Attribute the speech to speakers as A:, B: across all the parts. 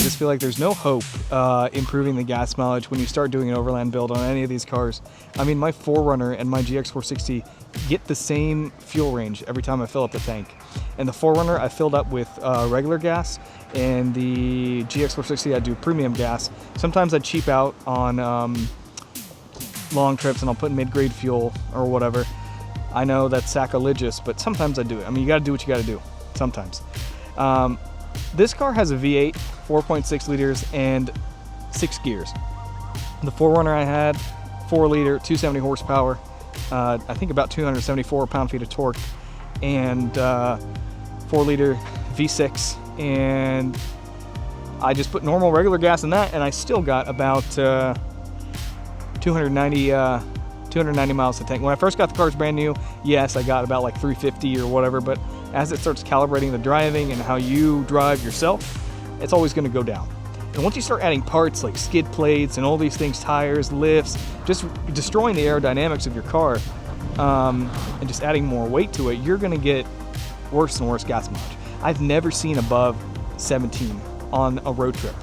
A: just feel like there's no hope improving the gas mileage when you start doing an overland build on any of these cars. I mean, my 4Runner and my GX460 get the same fuel range every time I fill up the tank. And the 4Runner I filled up with regular gas, and the GX460 I do premium gas. Sometimes I cheap out on long trips and I'll put mid-grade fuel or whatever. I know that's sacrilegious, but sometimes I do it. I mean, you gotta do what you gotta do sometimes. This car has a V8, 4.6 liters, and 6 gears. The 4Runner I had, 4 liter, 270 horsepower, I think about 274 pound-feet of torque, and 4 liter V6, and I just put normal regular gas in that, and I still got about 290 miles to tank. When I first got the cars brand new, yes, I got about like 350 or whatever, but as it starts calibrating the driving and how you drive yourself, it's always going to go down. And once you start adding parts like skid plates and all these things, tires, lifts, just destroying the aerodynamics of your car, and just adding more weight to it, you're going to get worse and worse gas mileage. I've never seen above 17 on a road trip.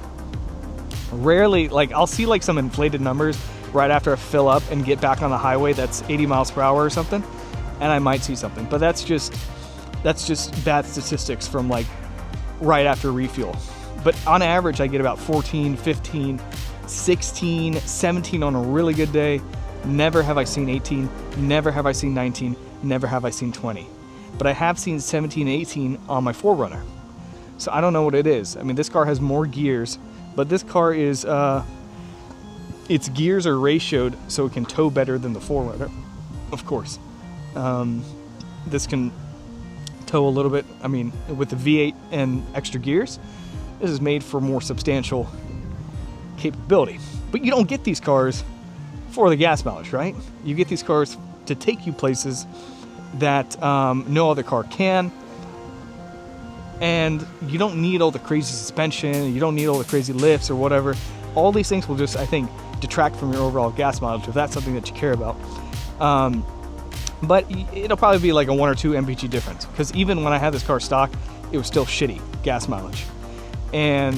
A: Rarely, like I'll see like some inflated numbers right after I fill up and get back on the highway that's 80 miles per hour or something, and I might see something, but that's just bad statistics from like right after refuel. But on average, I get about 14, 15, 16, 17 on a really good day. Never have I seen 18, never have I seen 19, never have I seen 20. But I have seen 17, 18 on my 4Runner. So I don't know what it is. I mean, this car has more gears, but this car is, its gears are ratioed so it can tow better than the 4Runner, of course. This can tow a little bit, I mean, with the V8 and extra gears, this is made for more substantial capability. But you don't get these cars for the gas mileage, right? You get these cars to take you places that no other car can. And you don't need all the crazy suspension, you don't need all the crazy lifts or whatever. All these things will just, I think, detract from your overall gas mileage if that's something that you care about. But it'll probably be like a 1 or 2 MPG difference, because even when I had this car stock, it was still shitty gas mileage. And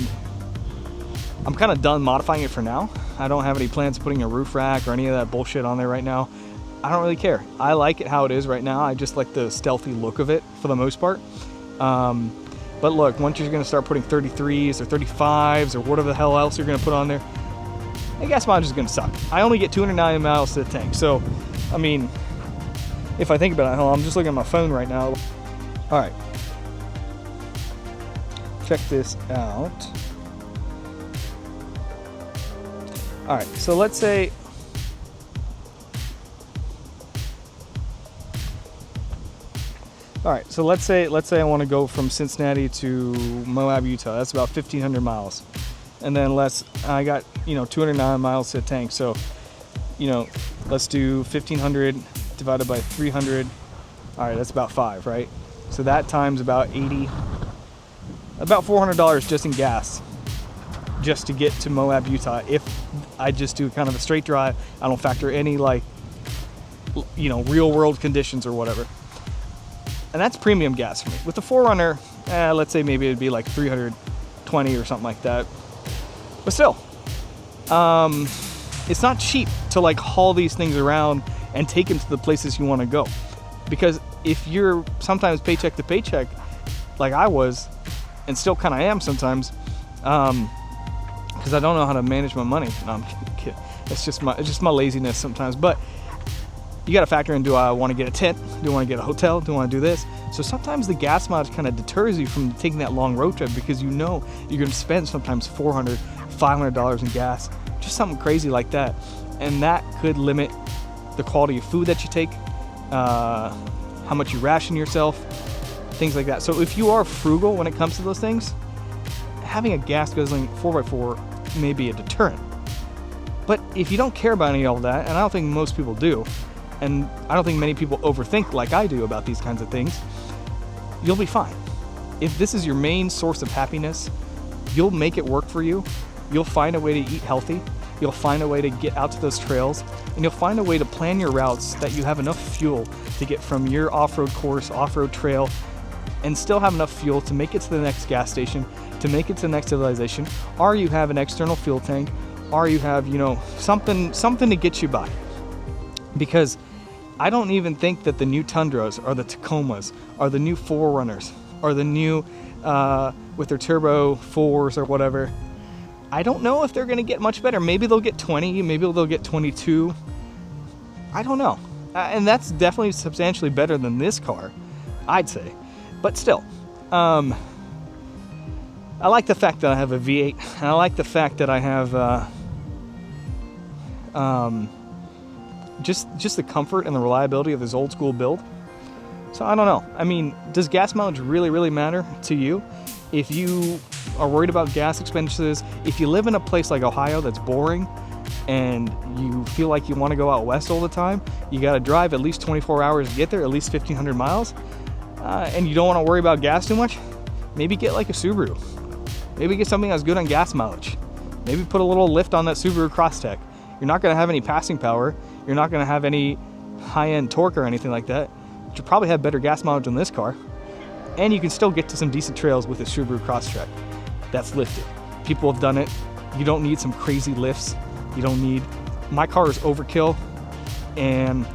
A: I'm kind of done modifying it for now. I don't have any plans of putting a roof rack or any of that bullshit on there right now. I don't really care. I like it how it is right now. I just like the stealthy look of it for the most part. But look, once you're going to start putting 33s or 35s or whatever the hell else you're going to put on there, the gas mileage is going to suck. I only get 290 miles to the tank. So, I mean, if I think about it, I'm just looking at my phone right now. All right. Check this out. All right, so let's say I want to go from Cincinnati to Moab, Utah. That's about 1,500 miles. And then I got, 209 miles to the tank. So, let's do 1,500 divided by 300. All right, that's about 5, right? So that times about 80, about $400 just in gas, just to get to Moab, Utah. If I just do kind of a straight drive, I don't factor any real world conditions or whatever. And that's premium gas for me. With the 4Runner, let's say maybe it'd be like 320 or something like that. But still, it's not cheap to like haul these things around and take them to the places you want to go. Because if you're sometimes paycheck to paycheck, like I was, and still kind of am sometimes, because I don't know how to manage my money. No, I'm kidding. It's just my laziness sometimes. But you got to factor in, do I want to get a tent? Do I want to get a hotel? Do I want to do this? So sometimes the gas mileage kind of deters you from taking that long road trip, because you know you're going to spend sometimes $400, $500 in gas, just something crazy like that. And that could limit the quality of food that you take, how much you ration yourself, things like that. So if you are frugal when it comes to those things, having a gas guzzling 4x4 may be a deterrent. But if you don't care about any of that, and I don't think most people do, and I don't think many people overthink like I do about these kinds of things, you'll be fine. If this is your main source of happiness, you'll make it work for you. You'll find a way to eat healthy. You'll find a way to get out to those trails, and you'll find a way to plan your routes that you have enough fuel to get from your off-road course, off-road trail, and still have enough fuel to make it to the next gas station to make it to the next civilization, or you have an external fuel tank, or you have, you know, something to get you by. Because I don't even think that the new Tundras or the Tacomas or the new 4Runners or the new with their turbo 4s or whatever, I don't know if they're going to get much better. Maybe they'll get 20, maybe they'll get 22. I don't know. And that's definitely substantially better than this car, I'd say. But still, I like the fact that I have a V8, and I like the fact that I have just the comfort and the reliability of this old school build. So I don't know. I mean, does gas mileage really matter to you? If you are worried about gas expenses, if you live in a place like Ohio that's boring and you feel like you want to go out west all the time, you got to drive at least 24 hours to get there, at least 1,500 miles, and you don't want to worry about gas too much, maybe get like a Subaru. Maybe get something that's good on gas mileage. Maybe put a little lift on that Subaru Crosstrek. You're not going to have any passing power. You're not going to have any high-end torque or anything like that. But you'll probably have better gas mileage than this car. And you can still get to some decent trails with a Subaru Crosstrek that's lifted. People have done it. You don't need some crazy lifts. You don't need... My car is overkill, and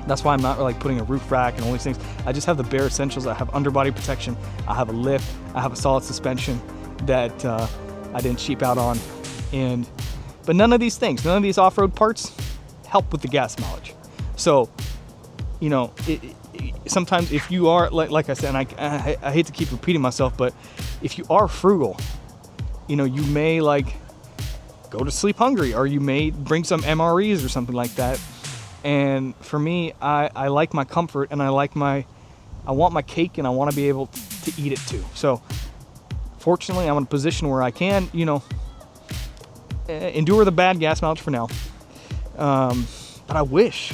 A: that's why I'm not like putting a roof rack and all these things. I just have the bare essentials. I have underbody protection. I have a lift. I have a solid suspension that I didn't cheap out on. But none of these things, none of these off-road parts help with the gas mileage. So, you know, sometimes if you are, like I said, and I hate to keep repeating myself, but if you are frugal, you know, you may like go to sleep hungry, or you may bring some MREs or something like that. And for me, I like my comfort, and I want my cake, and I want to be able to eat it too. So fortunately, I'm in a position where I can, you know, endure the bad gas mileage for now. But I wish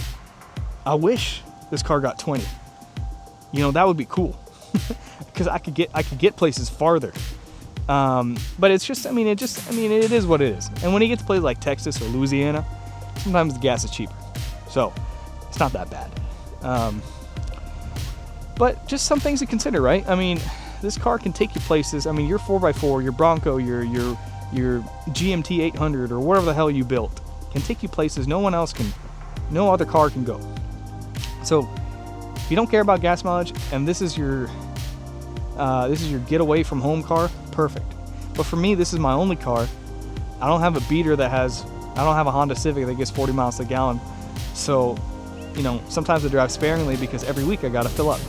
A: this car got 20. You know, that would be cool, because I could get places farther. But it's just, I mean, it is what it is. And when you get to places like Texas or Louisiana, sometimes the gas is cheaper. So it's not that bad. But just some things to consider, right? I mean, this car can take you places. I mean, your 4x4, your Bronco, your GMT 800, or whatever the hell you built, can take you places no other car can go. So if you don't care about gas mileage, and this is your getaway from home car, perfect. But for me, this is my only car. I don't have a beater I don't have a Honda Civic that gets 40 miles a gallon. So, you know, sometimes I drive sparingly because every week I got to fill up.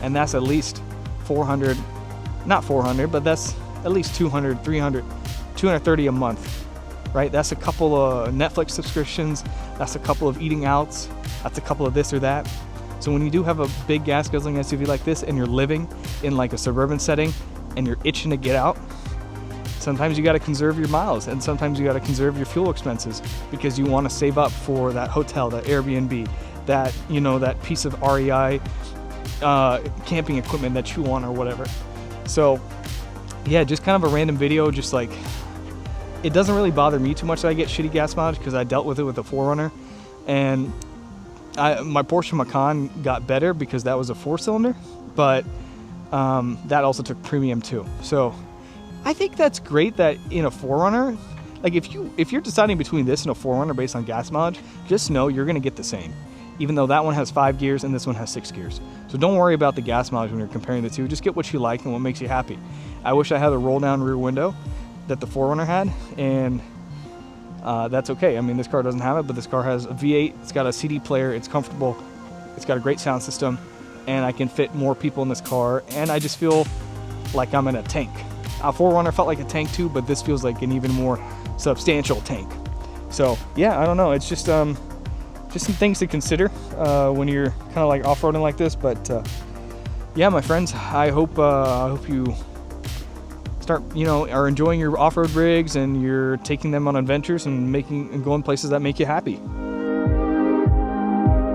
A: And that's at least 400, not 400, but that's at least 200, 300, 230 a month, right? That's a couple of Netflix subscriptions. That's a couple of eating outs. That's a couple of this or that. So when you do have a big gas guzzling SUV like this, and you're living in like a suburban setting and you're itching to get out, sometimes you got to conserve your miles, and sometimes you got to conserve your fuel expenses, because you want to save up for that hotel, that Airbnb, that, you know, that piece of REI camping equipment that you want or whatever. So yeah, just kind of a random video. Just like, it doesn't really bother me too much that I get shitty gas mileage, because I dealt with it with the 4Runner, and my Porsche Macan got better because that was a 4-cylinder, but that also took premium too. So I think that's great that in a 4Runner, like if you're deciding between this and a 4Runner based on gas mileage, just know you're going to get the same, even though that one has 5 gears and this one has 6 gears. So don't worry about the gas mileage when you're comparing the two. Just get what you like and what makes you happy. I wish I had a roll down rear window that the 4Runner had, and that's okay. I mean, this car doesn't have it, but this car has a V8. It's got a CD player. It's comfortable. It's got a great sound system, and I can fit more people in this car, and I just feel like I'm in a tank. A 4Runner felt like a tank too, but this feels like an even more substantial tank. So yeah, I don't know. It's just some things to consider when you're kind of like off-roading like this. But yeah, my friends, I hope you are enjoying your off-road rigs, and you're taking them on adventures and going places that make you happy.